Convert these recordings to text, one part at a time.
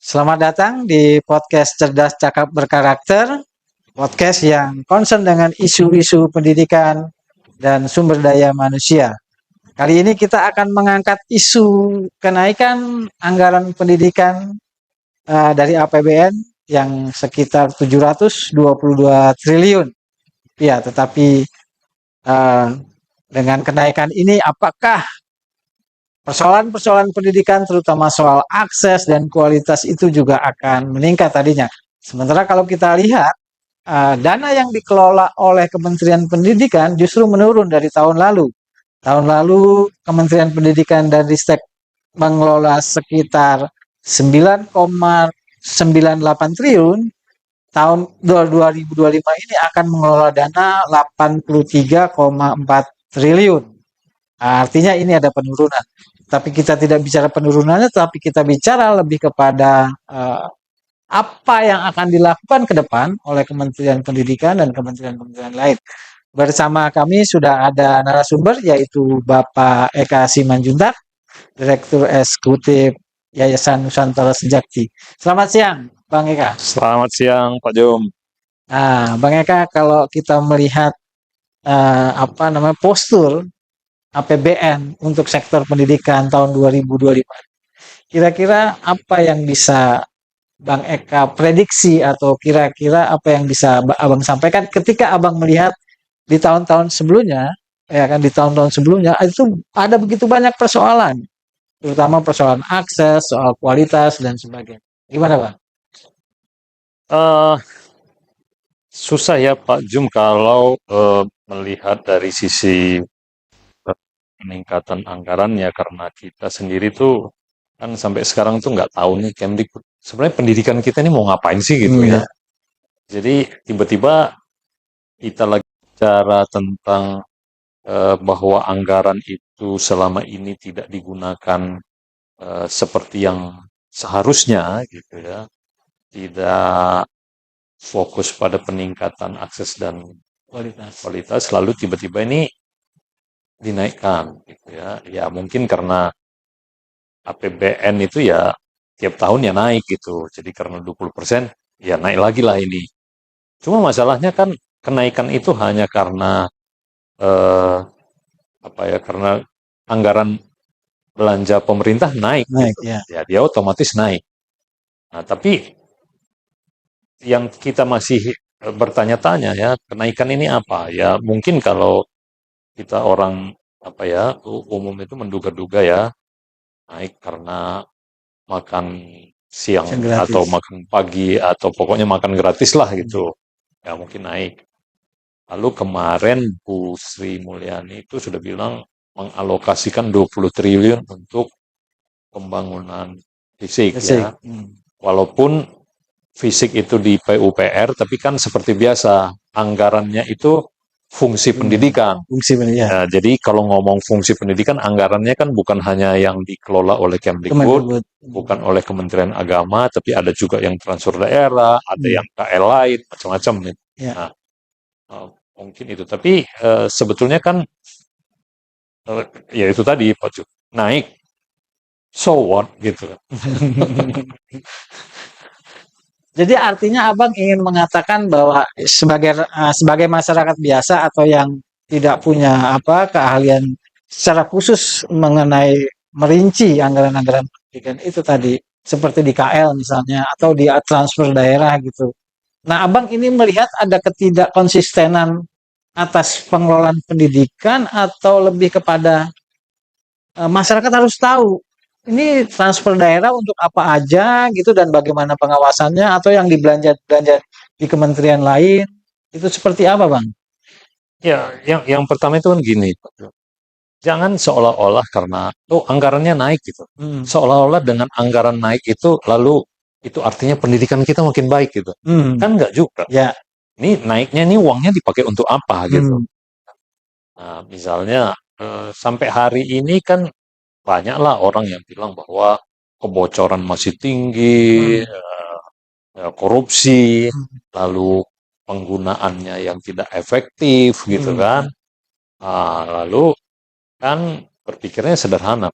Selamat datang di podcast Cerdas Cakap Berkarakter, podcast yang concern dengan isu-isu pendidikan dan sumber daya manusia. Kali ini kita akan mengangkat isu kenaikan anggaran pendidikan dari APBN yang sekitar 722 triliun. Ya, tetapi uh, dengan kenaikan ini apakah persoalan-persoalan pendidikan terutama soal akses dan kualitas itu juga akan meningkat tadinya. Sementara kalau kita lihat dana yang dikelola oleh Kementerian Pendidikan justru menurun dari tahun lalu. Tahun lalu Kementerian Pendidikan dan Ristek mengelola sekitar 9,98 triliun. Tahun 2025 ini akan mengelola dana 83,4 triliun. Artinya ini ada penurunan. Tapi kita tidak bicara penurunannya, tapi kita bicara lebih kepada apa yang akan dilakukan ke depan oleh Kementerian Pendidikan dan kementerian-kementerian lain. Bersama kami sudah ada narasumber yaitu Bapak Eka Simanjuntak, Direktur Eksekutif Yayasan Nusantara Sejakti. Selamat siang, Bang Eka. Selamat siang, Pak Jom. Bang Eka, kalau kita melihat postur APBN untuk sektor pendidikan tahun 2025, kira-kira apa yang bisa Bang Eka prediksi atau kira-kira apa yang bisa Abang sampaikan ketika Abang melihat di tahun-tahun sebelumnya, ya kan, di tahun-tahun sebelumnya itu ada begitu banyak persoalan, terutama persoalan akses, soal kualitas dan sebagainya. Gimana, Bang? Eh, Susah ya, Pak Jum, kalau melihat dari sisi peningkatan anggarannya, karena kita sendiri tuh kan sampai sekarang tuh nggak tahu nih Kemdikbud sebenarnya pendidikan kita ini mau ngapain sih gitu ya. Ya. Jadi tiba-tiba kita lagi bicara tentang bahwa anggaran itu selama ini tidak digunakan seperti yang seharusnya gitu ya, tidak fokus pada peningkatan akses dan kualitas, lalu tiba-tiba ini dinaikkan gitu ya. Ya mungkin karena APBN itu ya tiap tahun ya naik gitu. Jadi karena 20% ya naik lagi lah ini. Cuma masalahnya kan kenaikan itu hanya karena eh, karena anggaran belanja pemerintah naik Naik gitu. ya. Ya dia otomatis naik. Nah, tapi yang kita masih bertanya-tanya ya, kenaikan ini apa? Ya mungkin kalau kita orang umum itu menduga-duga ya naik karena makan Yang siang atau gratis. makan pagi atau pokoknya makan gratis lah gitu. Ya mungkin naik. Lalu kemarin Bu Sri Mulyani itu sudah bilang mengalokasikan 20 triliun untuk pembangunan fisik Basic. ya. Walaupun fisik itu di PUPR, tapi kan seperti biasa anggarannya itu fungsi pendidikan. Fungsi ya. Ya, jadi kalau ngomong fungsi pendidikan, anggarannya kan bukan hanya yang dikelola oleh Kemdikbud, Kemendikbud. bukan oleh Kementerian Agama, tapi ada juga yang transfer daerah, ada yang KL lain, macam-macam. Ya. Nah, mungkin itu. Tapi sebetulnya kan, ya itu tadi, Pak Cuk, naik, so what, gitu. Jadi artinya Abang ingin mengatakan bahwa sebagai masyarakat biasa atau yang tidak punya keahlian secara khusus mengenai merinci anggaran-anggaran pendidikan itu tadi seperti di KL misalnya atau di transfer daerah gitu. Nah, Abang ini melihat ada ketidakkonsistenan atas pengelolaan pendidikan atau lebih kepada masyarakat harus tahu ini transfer daerah untuk apa aja gitu dan bagaimana pengawasannya atau yang dibelanja-belanja di kementerian lain itu seperti apa, Bang? Ya, yang pertama itu kan gini, Pak Cuk. Jangan seolah-olah karena anggarannya naik gitu. Seolah-olah dengan anggaran naik itu lalu itu artinya pendidikan kita makin baik gitu. Kan enggak juga. Ya. Ini naiknya ini uangnya dipakai untuk apa gitu. Nah, misalnya sampai hari ini kan banyaklah orang yang bilang bahwa kebocoran masih tinggi, korupsi, lalu penggunaannya yang tidak efektif gitu kan. Lalu kan berpikirnya sederhana.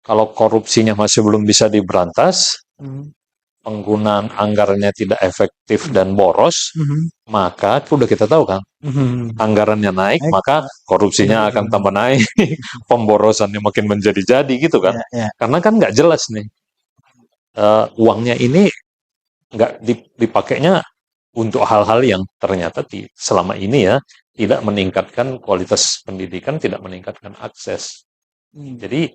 kalau korupsinya masih belum bisa diberantas, Hmm. penggunaan anggarannya tidak efektif dan boros, Mhm. maka udah kita tahu kan, Mhm. anggarannya naik, Baik, maka korupsinya akan tambah naik, pemborosannya makin menjadi-jadi gitu kan. ya, ya. Karena kan nggak jelas nih, uangnya ini nggak dipakainya untuk hal-hal yang ternyata selama ini ya tidak meningkatkan kualitas pendidikan, tidak meningkatkan akses. Hmm. Jadi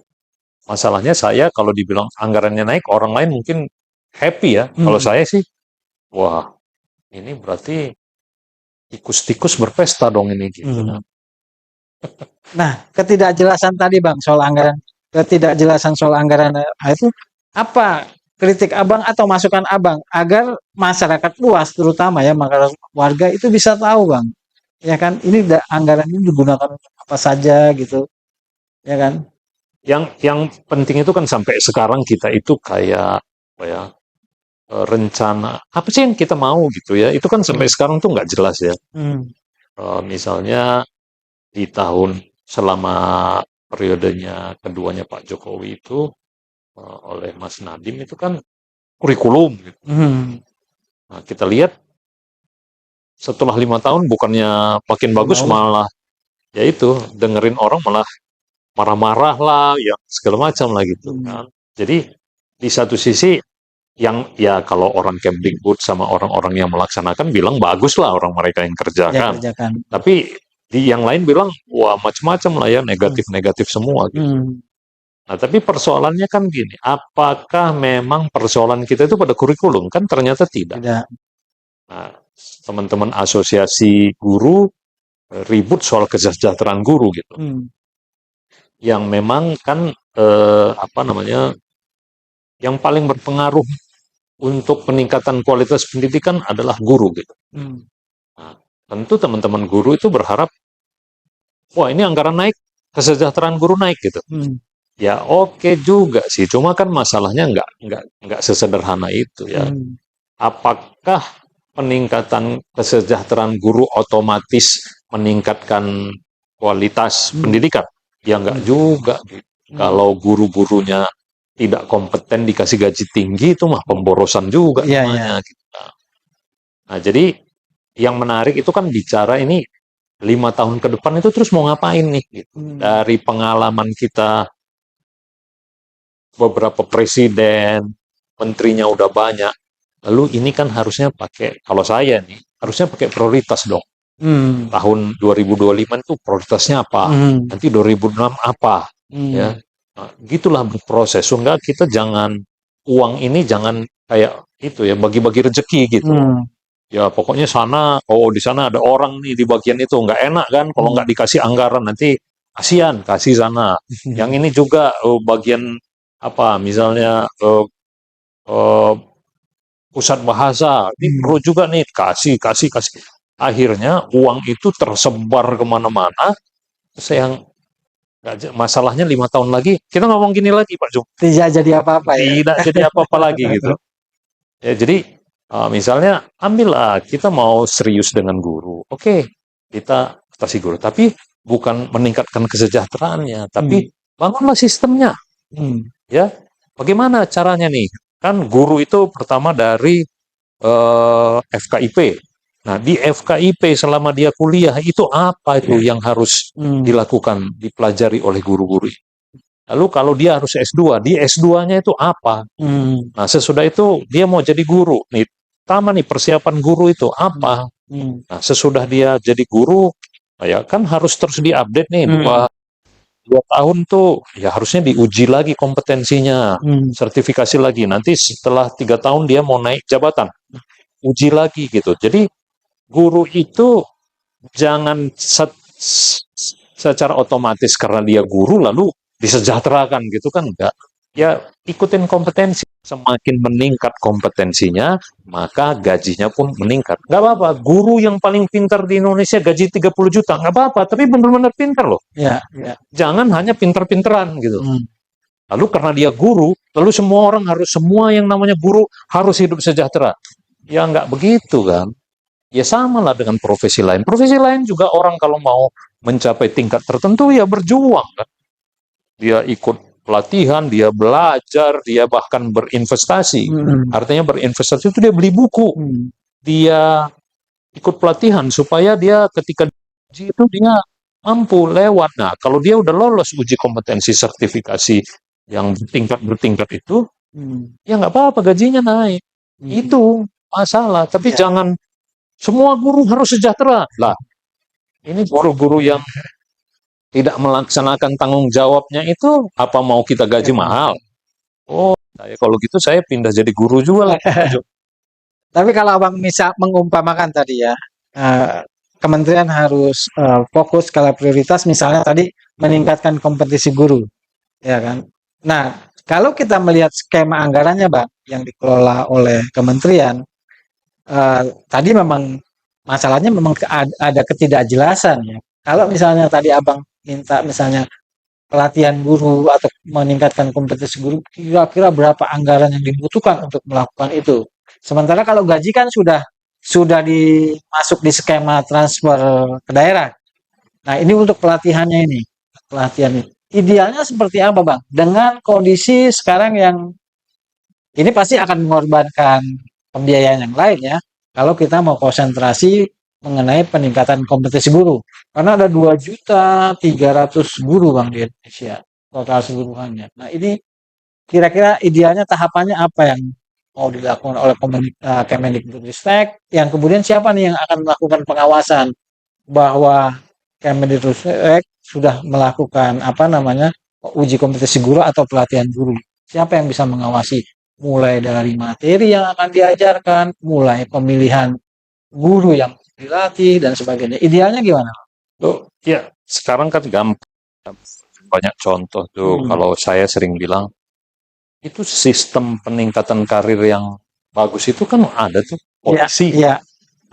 masalahnya saya kalau dibilang anggarannya naik, orang lain mungkin happy ya. Kalau saya sih, wah ini berarti tikus-tikus berpesta dong ini gitu. Hmm. Nah, ketidakjelasan tadi Bang soal anggaran, ketidakjelasan soal anggaran itu apa kritik Abang atau masukan Abang agar masyarakat luas terutama ya masyarakat warga itu bisa tahu Bang. Ya kan, ini anggaran ini digunakan untuk apa saja gitu, ya kan? Yang penting itu kan sampai sekarang kita itu kayak apa ya, rencana apa sih yang kita mau gitu ya. Itu kan sampai Hmm. sekarang tuh nggak jelas ya. Hmm. Misalnya di tahun selama periodenya keduanya Pak Jokowi itu oleh Mas Nadiem itu kan kurikulum gitu. Hmm. Nah, kita lihat setelah 5 tahun bukannya makin bagus, Bagus. malah ya itu dengerin orang malah marah-marah lah, ya segala macam lah gitu Hmm. kan. Jadi di satu sisi yang ya kalau orang Kemdikbud sama orang-orang yang melaksanakan bilang bagus lah orang mereka yang Ya kerjakan. kerjakan. Tapi di yang lain bilang wah macam-macam lah ya, Hmm. negatif-negatif semua gitu. Hmm. Nah, tapi persoalannya kan gini, apakah memang persoalan kita itu pada kurikulum? Kan ternyata tidak. Tidak. Nah, teman-teman asosiasi guru ribut soal kesejahteraan guru gitu. Hmm. Yang memang kan apa namanya, yang paling berpengaruh untuk peningkatan kualitas pendidikan adalah guru gitu. Hmm. Nah, tentu teman-teman guru itu berharap, wah ini anggaran naik, kesejahteraan guru naik gitu. Hmm. Ya oke juga sih, cuma kan masalahnya nggak sesederhana itu ya. Hmm. Apakah peningkatan kesejahteraan guru otomatis meningkatkan kualitas Hmm. pendidikan? Ya nggak Hmm. juga gitu. Hmm. Kalau guru-gurunya tidak kompeten dikasih gaji tinggi itu mah pemborosan juga Iya, iya. namanya gitu. Nah, jadi yang menarik itu kan bicara ini 5 tahun ke depan itu terus mau ngapain nih gitu. Hmm. Dari pengalaman kita beberapa presiden, menterinya udah banyak. Lalu ini kan harusnya pakai, kalau saya nih, harusnya pakai prioritas dong. Hmm. Tahun 2025 itu prioritasnya apa? Hmm. Nanti 2006 apa? Ya, Hmm. nah, gitulah berproses. Sehingga kita jangan, uang ini jangan kayak itu ya, bagi-bagi rezeki gitu. Hmm. Ya pokoknya sana, oh di sana ada orang nih di bagian itu. Nggak enak kan kalau nggak dikasih anggaran, nanti kasihan, kasih sana. Yang ini juga bagian apa, misalnya eh, pusat bahasa, ini perlu juga nih, kasih. Akhirnya uang itu tersebar kemana-mana, terus yang masalahnya 5 tahun lagi, kita ngomong gini lagi Pak Jum, Tidak jadi apa-apa ya. tidak jadi apa-apa lagi gitu. Ya, jadi misalnya ambillah kita mau serius dengan guru, oke, kita kasih guru, tapi bukan meningkatkan kesejahteraannya, tapi bangunlah sistemnya, Hmm. ya. Bagaimana caranya nih? Kan guru itu pertama dari FKIP. Nah, di FKIP selama dia kuliah itu apa itu yang harus dilakukan, dipelajari oleh guru-guru? Lalu kalau dia harus S2, di S2-nya itu apa? Hmm. Nah, sesudah itu dia mau jadi guru. Nih, pertama nih persiapan guru itu apa? Hmm. Nah, sesudah dia jadi guru, ya kan harus terus diupdate nih. Dua tahun tuh ya harusnya diuji lagi kompetensinya, Hmm. sertifikasi lagi. Nanti setelah 3 tahun dia mau naik jabatan, uji lagi gitu. Jadi guru itu jangan secara otomatis karena dia guru lalu disejahterakan gitu kan, enggak. Ya ikutin kompetensi. Semakin meningkat kompetensinya, maka gajinya pun meningkat. Nggak apa-apa, guru yang paling pintar di Indonesia gaji 30 juta, nggak apa-apa, tapi benar-benar pintar loh. Ya, ya. Jangan hanya pintar-pintaran gitu. Hmm. Lalu karena dia guru, lalu semua orang harus, semua yang namanya guru harus hidup sejahtera. Ya nggak begitu kan. Ya sama lah dengan profesi lain. Profesi lain juga orang kalau mau mencapai tingkat tertentu ya berjuang kan. Dia ikut pelatihan, dia belajar, dia bahkan berinvestasi. Artinya berinvestasi itu dia beli buku, dia ikut pelatihan supaya dia ketika uji itu dia mampu lewat. Nah, kalau dia udah lolos uji kompetensi sertifikasi yang bertingkat itu, ya nggak apa-apa gajinya naik. Itu masalah. Tapi jangan semua guru harus sejahtera. Lah, ini guru-guru yang tidak melaksanakan tanggung jawabnya itu apa mau kita gaji mahal? Oh, kalau gitu saya pindah jadi guru juga lah. Tapi kalau Abang bisa mengumpamakan tadi ya, kementerian harus fokus skala prioritas misalnya tadi meningkatkan kompetisi guru, ya kan? Nah, kalau kita melihat skema anggarannya, Bang, yang dikelola oleh kementerian, tadi memang masalahnya memang ada ketidakjelasan ya. Kalau misalnya tadi Abang minta misalnya pelatihan guru atau meningkatkan kompetisi guru, kira-kira berapa anggaran yang dibutuhkan untuk melakukan itu? Sementara kalau gaji kan sudah dimasuk di skema transfer ke daerah. Nah, ini untuk pelatihannya ini. Pelatihan ini. Idealnya seperti apa, Bang? Dengan kondisi sekarang yang ini pasti akan mengorbankan pembiayaan yang lain ya. Kalau kita mau konsentrasi mengenai peningkatan kompetisi guru. Karena ada 2.300.000 guru Bang di Indonesia total seluruhannya. Nah, ini kira-kira idealnya tahapannya apa yang mau dilakukan oleh Kemendikbudristek, yang kemudian siapa nih yang akan melakukan pengawasan bahwa Kemendikbudristek sudah melakukan apa namanya uji kompetisi guru atau pelatihan guru. Siapa yang bisa mengawasi? Mulai dari materi yang akan diajarkan, mulai pemilihan guru yang dilatih dan sebagainya. Idealnya gimana? Tuh, ya sekarang kan gampang, banyak contoh tuh. Kalau saya sering bilang itu sistem peningkatan karir yang bagus itu kan ada tuh polisi, ya,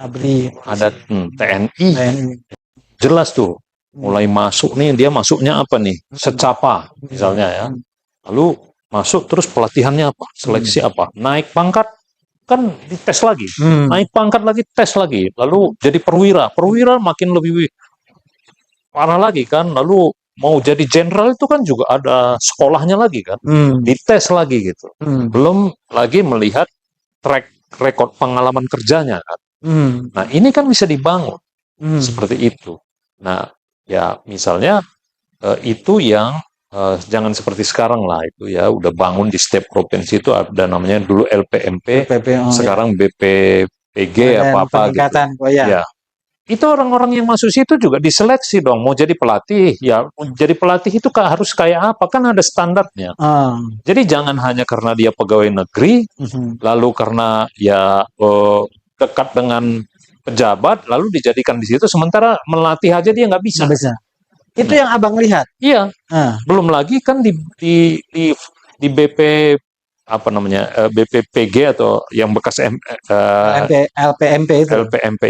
ABRI, ada TNI, jelas tuh. Mulai masuk nih, dia masuknya apa nih? Secapa misalnya ya. Lalu masuk terus pelatihannya apa? Seleksi apa? Naik pangkat kan dites lagi. Naik pangkat lagi, tes lagi. Lalu jadi perwira. Perwira makin lebih parah lagi kan. Lalu mau jadi jenderal itu kan juga ada sekolahnya lagi kan. Dites lagi gitu. Belum lagi melihat track record pengalaman kerjanya kan. Nah, ini kan bisa dibangun seperti itu. Nah, ya misalnya itu yang jangan seperti sekarang lah itu ya, udah bangun di setiap provinsi itu ada namanya dulu LPMP, sekarang BPPG apa-apa gitu. Ya. Itu orang-orang yang masuk situ juga diseleksi dong, mau jadi pelatih, ya jadi pelatih itu harus kayak apa, kan ada standarnya. Jadi jangan hanya karena dia pegawai negeri, lalu karena ya dekat dengan pejabat, lalu dijadikan di situ, sementara melatih aja dia nggak bisa. Itu yang Abang lihat? Iya. Belum lagi kan di BP apa namanya BPPG atau yang bekas LPMP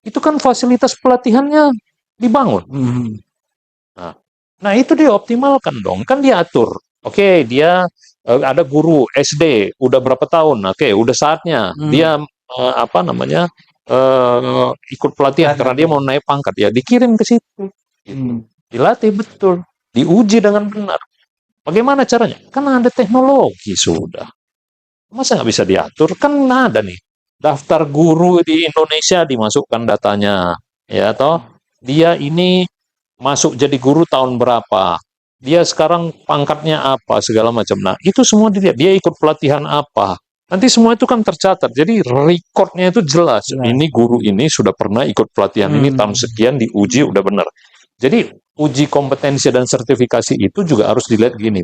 itu kan fasilitas pelatihannya dibangun. Nah itu dioptimalkan dong, kan diatur. Oke, dia ada guru SD udah berapa tahun, oke, udah saatnya dia apa namanya ikut pelatihan karena dia mau naik pangkat, ya dikirim ke situ. Dilatih betul, diuji dengan benar. Bagaimana caranya? Kan ada teknologi sudah. Masa nggak bisa diatur? Kan ada nih. Daftar guru di Indonesia dimasukkan datanya. Ya toh, dia ini masuk jadi guru tahun berapa. Dia sekarang pangkatnya apa, segala macam. Nah, itu semua dilihat. Dia ikut pelatihan apa. Nanti semua itu kan tercatat. Jadi rekodnya itu jelas. Ini guru ini sudah pernah ikut pelatihan ini tahun sekian, diuji udah benar. Jadi uji kompetensi dan sertifikasi itu juga harus dilihat gini.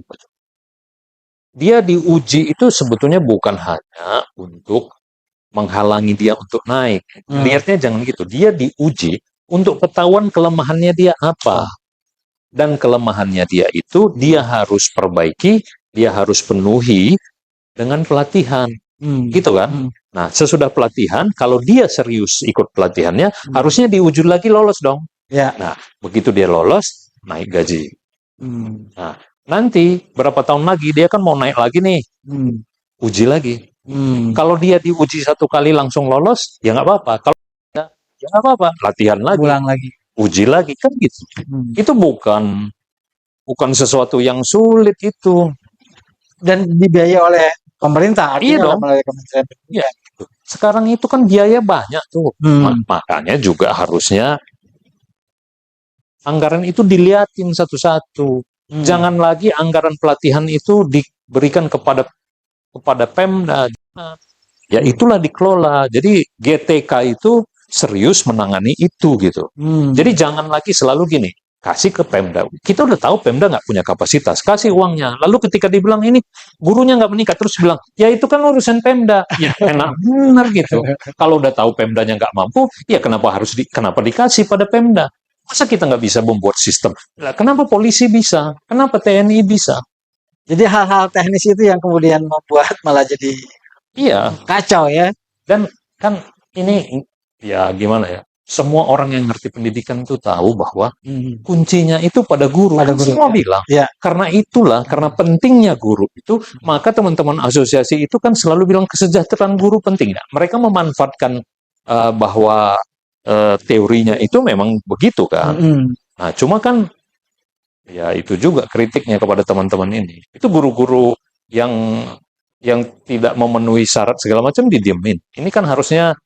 Dia diuji itu sebetulnya bukan hanya untuk menghalangi dia untuk naik. Lihatnya jangan gitu. Dia diuji untuk ketahuan kelemahannya dia apa. Dan kelemahannya dia itu dia harus perbaiki, dia harus penuhi dengan pelatihan. Gitu kan? Nah, sesudah pelatihan, kalau dia serius ikut pelatihannya, harusnya diuji lagi lolos dong. Nah, begitu dia lolos, naik gaji. Nah, nanti berapa tahun lagi dia kan mau naik lagi nih, uji lagi. Kalau dia diuji satu kali langsung lolos, ya nggak apa-apa. Kalau ya nggak apa-apa, latihan lagi, Ulang lagi. uji lagi kan gitu. Itu bukan bukan sesuatu yang sulit itu. Dan dibiayai oleh pemerintah, Iya artinya dong. melalui Kementerian Ya, Pendidikan. gitu. Sekarang itu kan biaya banyak tuh. Makanya juga harusnya anggaran itu diliatin satu-satu. Jangan lagi anggaran pelatihan itu diberikan kepada Pemda. Ya itulah dikelola. Jadi GTK itu serius menangani itu gitu. Jadi jangan lagi selalu gini, kasih ke Pemda. Kita udah tahu Pemda nggak punya kapasitas, kasih uangnya. Lalu ketika dibilang ini gurunya nggak menikah, terus bilang ya itu kan urusan Pemda. Ya enak bener gitu. Kalau udah tahu Pemdanya nggak mampu, ya kenapa dikasih pada Pemda? Masa kita nggak bisa membuat sistem? Nah, kenapa polisi bisa? Kenapa TNI bisa? Jadi hal-hal teknis itu yang kemudian membuat malah jadi Iya, kacau ya. dan kan ini ya gimana ya? Semua orang yang ngerti pendidikan itu tahu bahwa kuncinya itu pada guru. Pada Kan guru, semua ya. bilang. Ya. Karena pentingnya guru itu, maka teman-teman asosiasi itu kan selalu bilang kesejahteraan guru penting. Nah, mereka memanfaatkan bahwa teorinya itu memang begitu kan. Nah, cuma kan ya itu juga kritiknya kepada teman-teman ini. Itu guru-guru yang tidak memenuhi syarat segala macam didiemin. Ini kan harusnya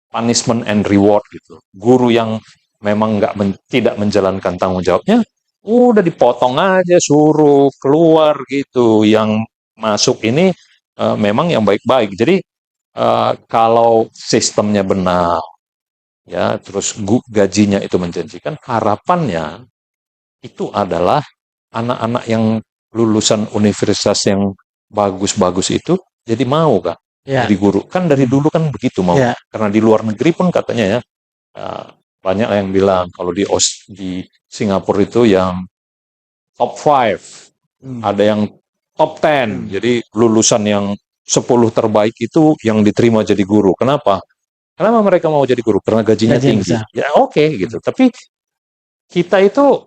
punishment and reward gitu. Guru yang memang tidak menjalankan tanggung jawabnya, udah dipotong aja, suruh keluar gitu. Yang masuk ini memang yang baik-baik. Jadi kalau sistemnya benar, ya terus gajinya itu menjanjikan, harapannya itu adalah anak-anak yang lulusan universitas yang bagus-bagus itu jadi mau Kak jadi guru. Kan dari dulu kan begitu mau. Karena di luar negeri pun katanya ya banyak yang bilang kalau di Singapura itu yang top 5, ada yang top 10. Jadi lulusan yang 10 terbaik itu yang diterima jadi guru. Kenapa? Kenapa mereka mau jadi guru? Karena gajinya tinggi. Ya oke gitu. Tapi kita itu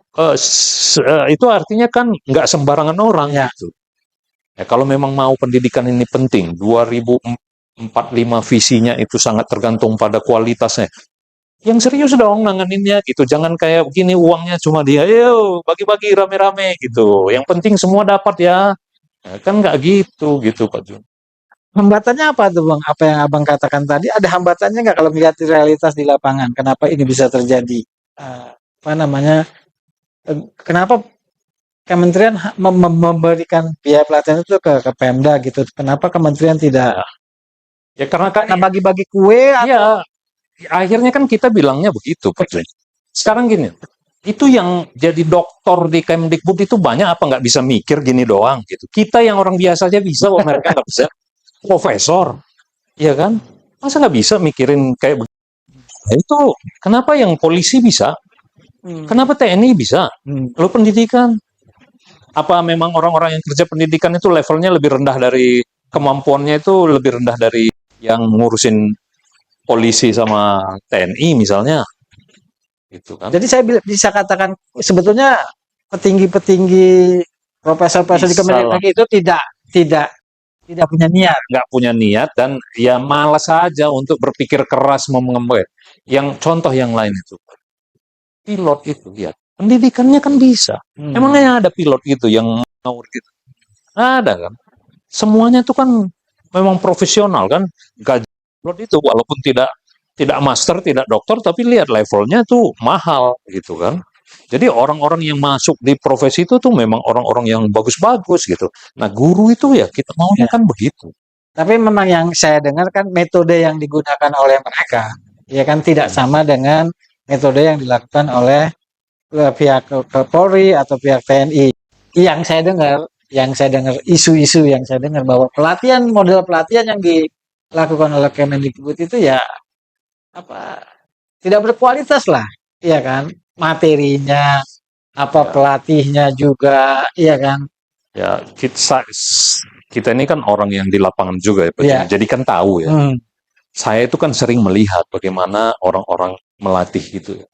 artinya kan nggak sembarangan orang gitu. Ya, kalau memang mau pendidikan ini penting, 2045 visinya itu sangat tergantung pada kualitasnya. Yang serius dong nanganinnya gitu. Jangan kayak begini uangnya cuma dia, ayo bagi-bagi rame-rame gitu. Yang penting semua dapat ya. Nah, kan nggak gitu Pak Jun. Hambatannya apa tuh Bang? Apa yang Abang katakan tadi, ada hambatannya nggak kalau melihat realitas di lapangan? Kenapa ini bisa terjadi? Apa namanya? Kenapa kementerian memberikan biaya pelatihan itu ke Pemda gitu? Kenapa kementerian tidak? Ya karena bagi-bagi kue atau? Ya, akhirnya kan kita bilangnya begitu, Pak. Sekarang gini, itu yang jadi doktor di Kemdikbud itu banyak apa nggak bisa mikir gini doang gitu. Kita yang orang biasa aja bisa, mereka nggak bisa. Profesor, iya kan? Masa nggak bisa mikirin kayak begitu? Nah, itu kenapa yang polisi bisa? Kenapa TNI bisa? Lo pendidikan? Apa memang orang-orang yang kerja pendidikan itu levelnya lebih rendah dari kemampuannya itu lebih rendah dari yang ngurusin polisi sama TNI misalnya, gitu kan? Jadi saya bisa katakan sebetulnya petinggi-petinggi profesor-profesor di Kementerian itu tidak punya niat, nggak punya niat dan ya malas saja untuk berpikir keras mau mengembangkan. Yang contoh yang lain itu, pilot itu lihat pendidikannya kan bisa. Emangnya ada pilot gitu yang ngawur gitu? Ada kan? Semuanya itu kan memang profesional kan, gaji pilot itu walaupun tidak master, tidak dokter, tapi lihat levelnya tuh mahal gitu kan. Jadi orang-orang yang masuk di profesi itu tuh memang orang-orang yang bagus-bagus gitu. Nah guru itu ya kita maunya kan begitu. Tapi memang yang saya dengar kan metode yang digunakan oleh mereka, ya kan tidak sama dengan metode yang dilakukan oleh pihak Polri atau pihak TNI. Yang saya dengar isu-isu yang saya dengar bahwa model pelatihan yang dilakukan oleh Kemendikbud itu ya apa tidak berkualitas lah, iya kan? Materinya, pelatihnya juga, iya kan? Ya kita ini kan orang yang di lapangan juga ya Pak. Jadi kan tahu ya. Saya itu kan sering melihat bagaimana orang-orang melatih gitu ya.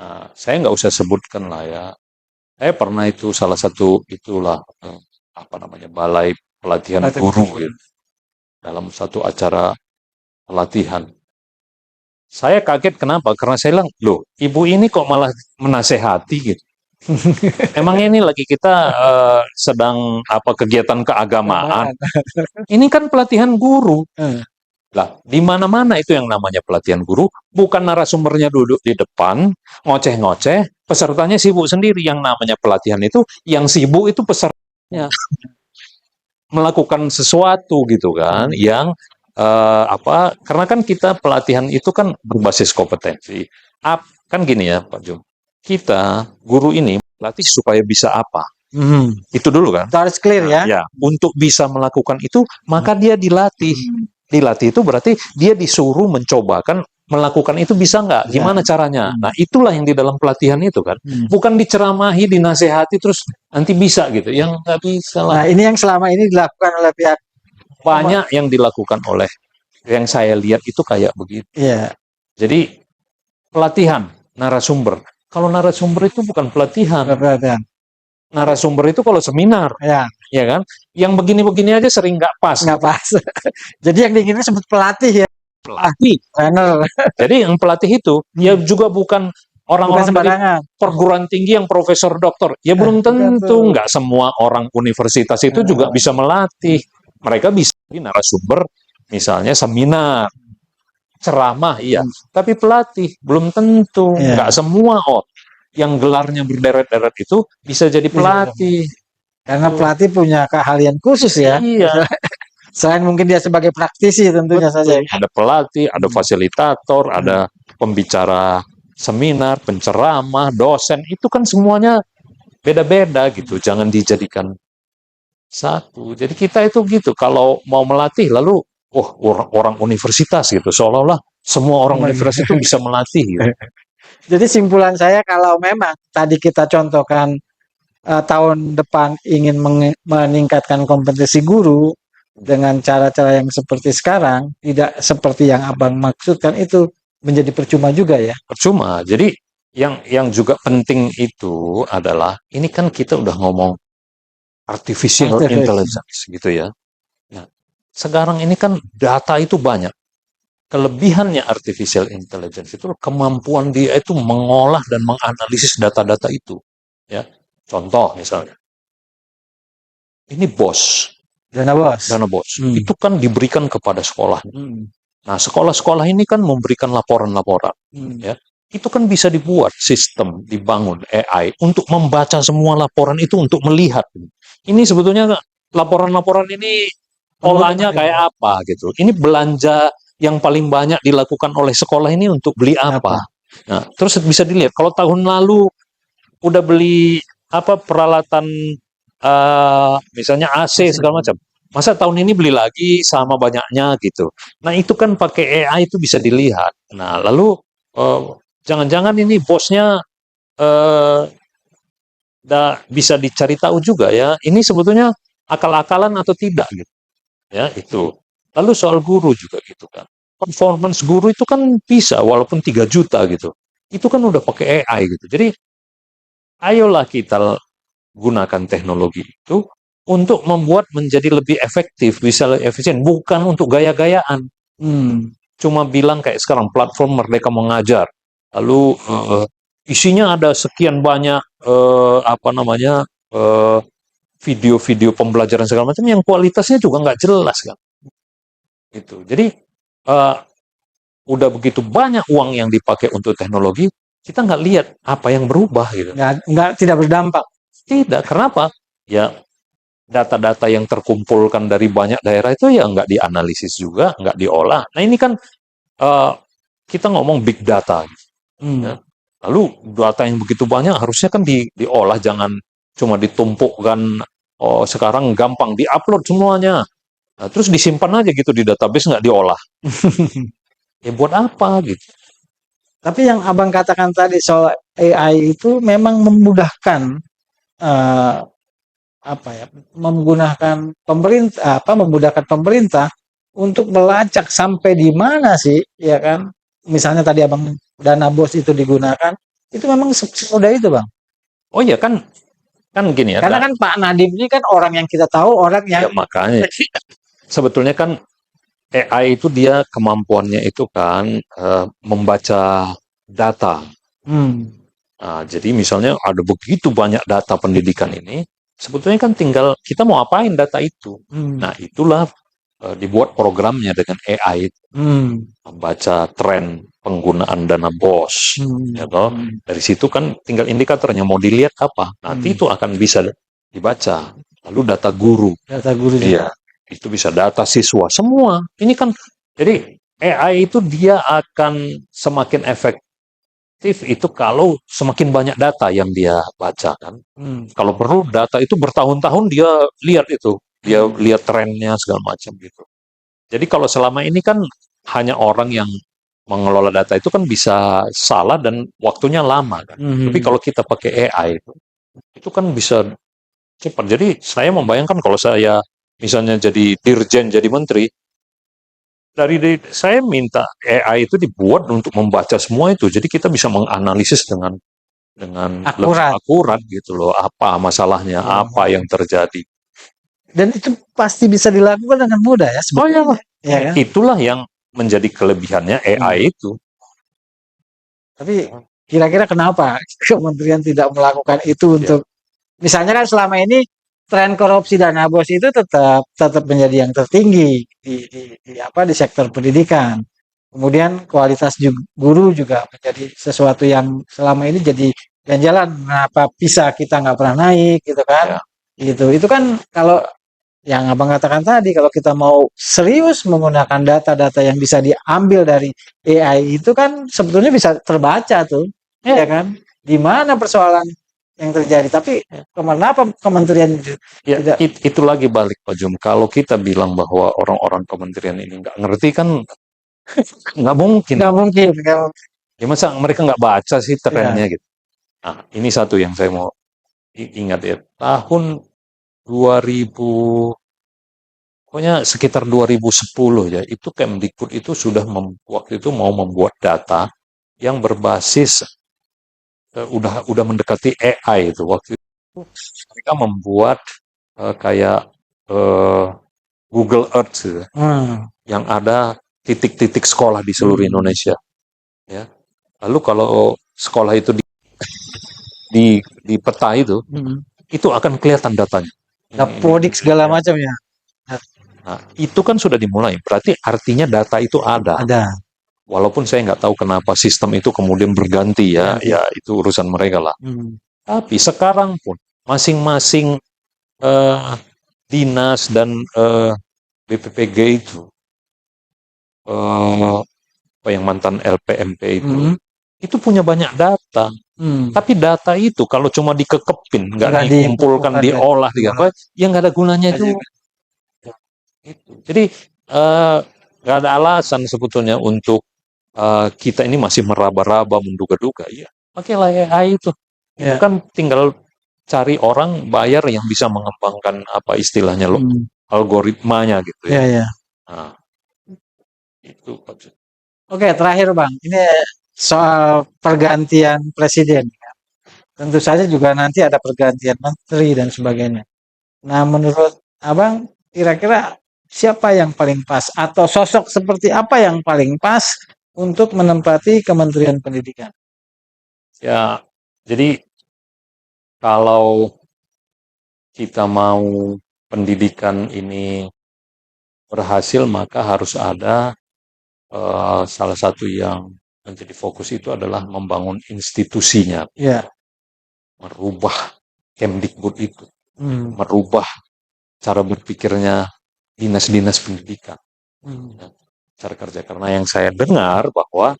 Nah, saya nggak usah sebutkan lah ya. Saya pernah itu salah satu itulah balai pelatihan guru gitu, dalam satu acara pelatihan. Saya kaget kenapa? Karena saya bilang, loh, ibu ini kok malah menasehati gitu. Emang ini lagi kita sedang apa kegiatan keagamaan. Keagamaan. Ini kan pelatihan guru. Eh, Lah, di mana-mana itu yang namanya pelatihan guru, bukan narasumbernya duduk di depan, ngoceh-ngoceh, pesertanya sibuk sendiri. Yang namanya pelatihan itu, yang sibuk itu pesertanya melakukan sesuatu gitu kan, yang apa? Karena kan kita pelatihan itu kan berbasis kompetensi. Kan gini ya, Pak Jum. Kita guru ini melatih supaya bisa apa? hmm. Itu dulu kan. Itu harus clear ya. Ya, untuk bisa melakukan itu, maka dia dilatih. Dilatih itu berarti dia disuruh mencobakan melakukan itu bisa nggak? Ya. Gimana caranya? Nah, itulah yang di dalam pelatihan itu kan. Bukan diceramahi, dinasehati, terus nanti bisa gitu. Yang nggak bisa Nah, lah. ini yang selama ini dilakukan oleh pihak Banyak yang dilakukan oleh, yang saya lihat itu kayak begitu. ya. Jadi, pelatihan, narasumber. Kalau narasumber itu bukan pelatihan. Perhatian. Narasumber itu kalau seminar. Ya, Ya kan? Yang begini-begini aja sering nggak pas. nggak pas. Jadi yang diinginkan sebut pelatih ya, Pelatih. trainer. Jadi yang pelatih itu ya juga bukan Bukan orang-orang dari sembarangan. perguruan tinggi yang profesor doktor. Ya belum tentu, nggak semua orang universitas itu juga bisa melatih. Mereka bisa jadi narasumber, misalnya seminar, ceramah, iya. Tapi pelatih belum tentu, Iya. nggak semua yang gelarnya berderet-deret itu bisa jadi pelatih. Karena pelatih punya keahlian khusus ya. Iya. Selain mungkin dia sebagai praktisi tentunya saja. Ada pelatih, ada fasilitator, ada pembicara seminar, penceramah, dosen, itu kan semuanya beda-beda gitu. Jangan dijadikan satu. Jadi kita itu gitu, kalau mau melatih lalu orang universitas gitu, seolah-olah semua orang universitas itu bisa melatih gitu. Jadi simpulan saya kalau memang tadi kita contohkan tahun depan ingin meningkatkan kompetensi guru dengan cara-cara yang seperti sekarang, tidak seperti yang Abang maksudkan, itu menjadi percuma juga ya. Percuma. Jadi yang juga penting itu adalah, ini kan kita udah ngomong artificial intelligence gitu ya. Nah, sekarang ini kan data itu banyak. Kelebihannya artificial intelligence itu kemampuan dia itu mengolah dan menganalisis data-data itu. Ya, contoh misalnya, ini Dana bos. dana bos, itu kan diberikan kepada sekolah. Nah, sekolah-sekolah ini kan memberikan laporan-laporan. Ya, itu kan bisa dibuat sistem, dibangun AI untuk membaca semua laporan itu, untuk melihat. Ini sebetulnya laporan-laporan ini polanya kayak apa gitu. Ini belanja yang paling banyak dilakukan oleh sekolah ini untuk beli apa. Nah, terus bisa dilihat kalau tahun lalu udah beli apa peralatan misalnya AC segala macam. Masa tahun ini beli lagi sama banyaknya gitu. Nah, itu kan pakai AI itu bisa dilihat. Nah, lalu jangan-jangan ini bosnya bisa dicari tahu juga ya. Ini sebetulnya akal-akalan atau tidak gitu. Ya, itu. Lalu soal guru juga gitu kan. Performance guru itu kan bisa walaupun 3 juta gitu. Itu kan udah pakai AI gitu. Jadi ayolah kita gunakan teknologi itu untuk membuat menjadi lebih efektif, bisa lebih efisien, bukan untuk gaya-gayaan. Cuma bilang kayak sekarang platform Merdeka Mengajar, lalu isinya ada sekian banyak apa namanya video-video pembelajaran segala macam yang kualitasnya juga nggak jelas kan. Gitu. Jadi udah begitu banyak uang yang dipakai untuk teknologi, kita nggak lihat apa yang berubah gitu. Tidak berdampak. Tidak, kenapa? Ya data-data yang terkumpulkan dari banyak daerah itu ya nggak dianalisis juga, nggak diolah. Nah ini kan kita ngomong big data. Ya. Lalu data yang begitu banyak harusnya kan diolah, jangan cuma ditumpukkan. Oh sekarang gampang diupload semuanya. Nah, terus disimpan aja gitu di database, nggak diolah. Ya buat apa gitu? Tapi yang Abang katakan tadi soal AI itu memang memudahkan memudahkan pemerintah untuk melacak sampai di mana sih, ya kan? Misalnya tadi Abang dana bos itu digunakan, itu memang semudah itu, Bang. Oh iya kan gini ya. Karena kan Pak Nadiem ini kan orang yang kita tahu, orang yang ya, makanya sebetulnya kan AI itu dia kemampuannya itu kan membaca data. Nah, jadi misalnya ada begitu banyak data pendidikan ini, sebetulnya kan tinggal kita mau apain data itu. Hmm. Nah, itulah dibuat programnya dengan AI, Hmm. membaca tren penggunaan dana BOS, ya toh. Dari situ kan tinggal indikatornya mau dilihat apa. Nanti itu akan bisa dibaca. Lalu data guru, Data guru juga. iya, itu bisa data siswa, semua. Ini kan jadi AI itu dia akan semakin efektif itu kalau semakin banyak data yang dia baca kan. Kalau perlu data itu bertahun-tahun dia lihat itu, dia lihat trennya segala macam gitu. Jadi kalau selama ini kan hanya orang yang mengelola data itu kan bisa salah dan waktunya lama kan. Tapi kalau kita pakai AI itu kan bisa cepat. Jadi saya membayangkan kalau saya misalnya jadi dirjen, jadi menteri, saya minta AI itu dibuat untuk membaca semua itu. Jadi kita bisa menganalisis dengan lebih Akurat. akurat gitu loh. Apa masalahnya, Ya. apa yang terjadi. Dan itu pasti bisa dilakukan dengan mudah ya Oh iya, sebetulnya. Ya kan? itulah yang menjadi kelebihannya AI itu. Tapi kira-kira kenapa kementerian tidak melakukan itu untuk misalnya kan selama ini tren korupsi dana bos itu tetap menjadi yang tertinggi di sektor pendidikan. Kemudian kualitas guru juga menjadi sesuatu yang selama ini jadi ganjalan. Kenapa PISA kita nggak pernah naik gitu kan? Itu kan kalau yang abang katakan tadi, kalau kita mau serius menggunakan data-data yang bisa diambil dari AI itu kan sebetulnya bisa terbaca tuh, ya kan? Di mana persoalan yang terjadi? Tapi kenapa kementerian tidak? Itu lagi balik Pak Jum. Kalau kita bilang bahwa orang-orang kementerian ini nggak ngerti kan nggak mungkin. Nggak mungkin. Ya masa mereka nggak baca sih trennya Ya. gitu. Nah, ini satu yang saya mau ingat ya. Tahun 2000, pokoknya sekitar 2010 ya, itu Kemdikbud itu sudah waktu itu mau membuat data yang berbasis udah mendekati AI itu. Waktu itu mereka membuat kayak Google Earth gitu, yang ada titik-titik sekolah di seluruh Indonesia. Ya. Lalu kalau sekolah itu di peta itu akan kelihatan datanya. Dapodik segala macam ya. Nah, itu kan sudah dimulai. Berarti artinya data itu ada. Ada. Walaupun saya nggak tahu kenapa sistem itu kemudian berganti ya, ya itu urusan mereka lah. Tapi sekarang pun masing-masing dinas dan BPPG apa yang mantan LPMP itu punya banyak data. Tapi data itu kalau cuma dikekepin, nggak dikumpulkan, diolah, ya nggak ada gunanya juga. Jadi nggak ada alasan sebetulnya untuk kita ini masih meraba-raba, menduga-duga. Ya, pakailah AI itu. Itu kan tinggal cari orang bayar yang bisa mengembangkan apa istilahnya loh, algoritmanya gitu ya. Nah, itu. Oke, terakhir Bang, ini soal pergantian presiden. Tentu saja juga nanti ada pergantian menteri dan sebagainya. Nah, menurut Abang, kira-kira siapa yang paling pas atau sosok seperti apa yang paling pas untuk menempati Kementerian Pendidikan? Ya, jadi kalau kita mau pendidikan ini berhasil, maka harus ada salah satu yang menjadi fokus itu adalah membangun institusinya. Merubah Kemdikbud itu. Merubah cara berpikirnya dinas-dinas pendidikan. Cara kerja. Karena yang saya dengar bahwa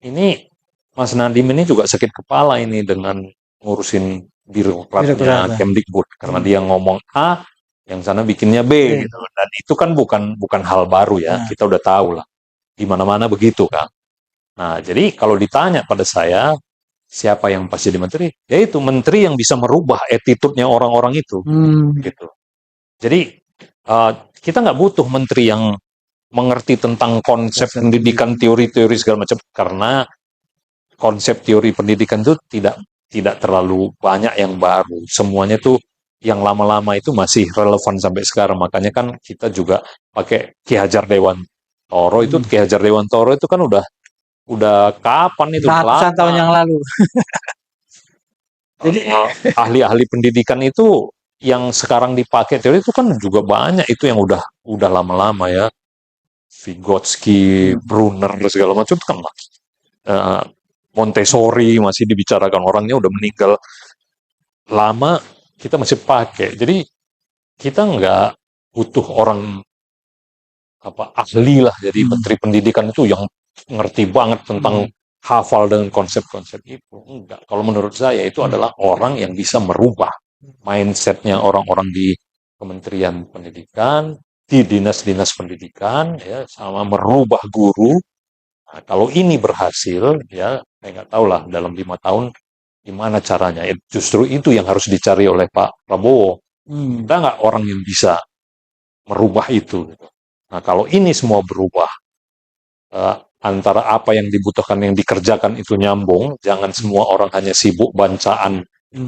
ini Mas Nadiem ini juga sakit kepala ini dengan ngurusin birokratnya Kemdikbud. Karena dia ngomong A, yang sana bikinnya B gitu. Dan itu kan bukan hal baru ya. Kita udah tahu lah. Di mana-mana begitu kan. Nah, jadi kalau ditanya pada saya siapa yang pas jadi menteri, yaitu menteri yang bisa merubah attitude-nya orang-orang itu. Gitu. Jadi kita nggak butuh menteri yang mengerti tentang konsep pendidikan, teori-teori segala macam, karena konsep teori pendidikan itu tidak terlalu banyak yang baru. Semuanya tuh yang lama-lama itu masih relevan sampai sekarang. Makanya kan kita juga pakai Ki Hajar Dewantoro itu, Ki Hajar Dewantoro itu kan udah udah kapan itu ratusan tahun yang lalu. Jadi ahli-ahli pendidikan itu yang sekarang dipakai teori itu kan juga banyak itu yang udah lama-lama ya. Vygotsky, Brunner dan segala macam itu kan Montessori masih dibicarakan, orangnya udah meninggal lama, kita masih pakai. Jadi kita nggak butuh orang ahli lah jadi menteri pendidikan itu yang ngerti banget tentang hafal dengan konsep-konsep itu. Enggak. Kalau menurut saya itu adalah orang yang bisa merubah mindsetnya orang-orang di Kementerian Pendidikan, di dinas-dinas pendidikan, ya, sama merubah guru. Nah, kalau ini berhasil, ya, saya nggak tahu lah dalam 5 tahun gimana caranya. Ya, justru itu yang harus dicari oleh Pak Prabowo. Ada nggak orang yang bisa merubah itu? Gitu. Nah, kalau ini semua berubah, antara apa yang dibutuhkan yang dikerjakan itu nyambung, jangan semua orang hanya sibuk bancaan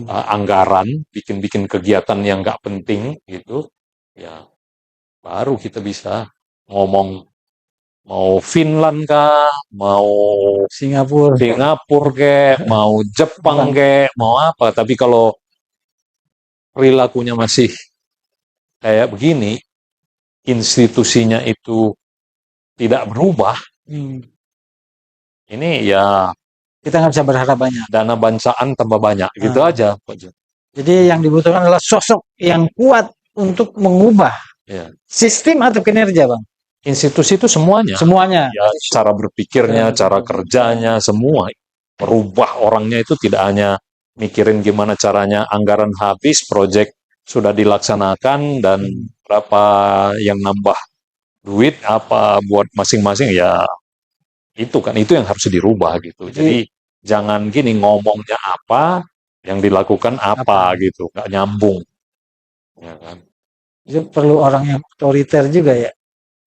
anggaran, bikin-bikin kegiatan yang nggak penting gitu, ya baru kita bisa ngomong mau Finland kah, mau Singapura kek, mau Jepang kek, mau apa. Tapi kalau perilakunya masih kayak begini, institusinya itu tidak berubah, ini ya kita nggak bisa berharap banyak. Dana bancaan tambah banyak, gitu aja Pak Jun. Jadi yang dibutuhkan adalah sosok yang kuat untuk mengubah sistem atau kinerja, Bang. Institusi itu semuanya. Semuanya. Ya, cara berpikirnya, cara kerjanya, semua. Merubah orangnya itu tidak hanya mikirin gimana caranya anggaran habis, proyek sudah dilaksanakan, dan berapa yang nambah duit, apa buat masing-masing, ya itu kan, itu yang harus dirubah gitu. Jadi jangan gini, ngomongnya apa, yang dilakukan apa gitu, nggak nyambung. Ya kan? Itu perlu orang yang otoriter juga ya?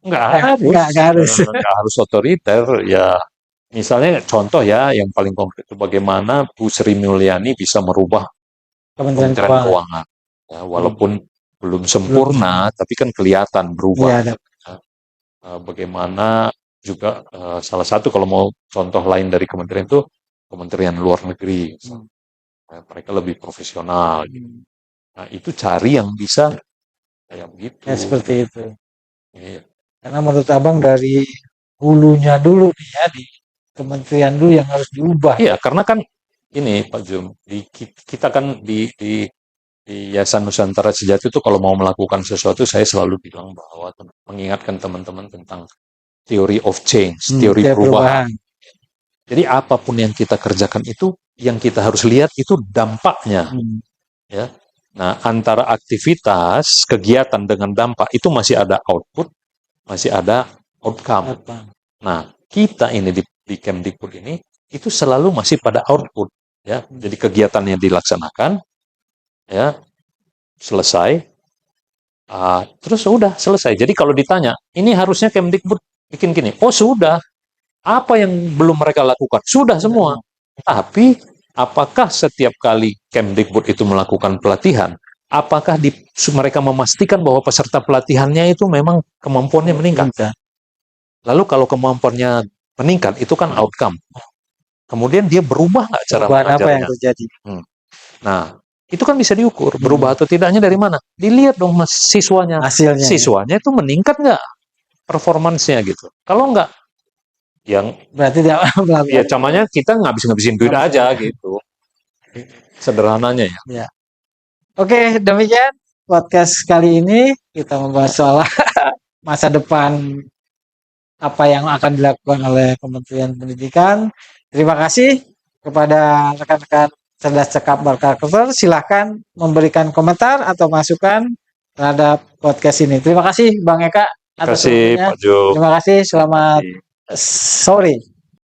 Nggak harus otoriter. Ya, misalnya contoh ya, yang paling konkret itu bagaimana Bu Sri Mulyani bisa merubah Kementerian Keuangan. Ya, walaupun belum sempurna, tapi kan kelihatan berubah. Ya, bagaimana juga salah satu kalau mau contoh lain dari kementerian itu Kementerian Luar Negeri. Mereka lebih profesional. Nah, itu cari yang bisa kayak begitu. Ya, seperti itu. Iya. Karena menurut Abang dari hulunya dulu nih ya, di kementerian dulu yang harus diubah. Iya, karena kan ini Pak Jum, kita kan di Yayasan Nusantara Sejati itu kalau mau melakukan sesuatu, saya selalu bilang bahwa mengingatkan teman-teman tentang theory of change, teori perubahan. Jadi apapun yang kita kerjakan itu, yang kita harus lihat itu dampaknya. Ya. Nah, antara aktivitas, kegiatan dengan dampak itu masih ada output, masih ada outcome. Nah, kita ini di Kemdikbud ini itu selalu masih pada output, ya. Jadi kegiatan yang dilaksanakan, ya, selesai, terus udah selesai. Jadi kalau ditanya, ini harusnya Kemdikbud bikin gini, oh sudah. Apa yang belum mereka lakukan? Sudah semua. Tapi apakah setiap kali Kemdikbud itu melakukan pelatihan, apakah mereka memastikan bahwa peserta pelatihannya itu memang kemampuannya meningkat? Lalu kalau kemampuannya meningkat, itu kan outcome. Kemudian dia berubah nggak cara mengajarnya? Apa yang terjadi? Nah, itu kan bisa diukur. Berubah atau tidaknya dari mana? Dilihat dong siswanya. Hasilnya. Siswanya itu meningkat nggak performansnya gitu. Kalau nggak, yang berarti dia ya camanya kita ngabisin duit aja gitu. Sederhananya ya. Ya. Oke, demikian podcast kali ini kita membahas soal masa depan apa yang akan dilakukan oleh Kementerian Pendidikan. Terima kasih kepada rekan-rekan Cerdas Cakap Berkarakter. Silahkan memberikan komentar atau masukan terhadap podcast ini. Terima kasih Bang Eka. Terima kasih Pak Jo. Terima kasih. Selamat sore.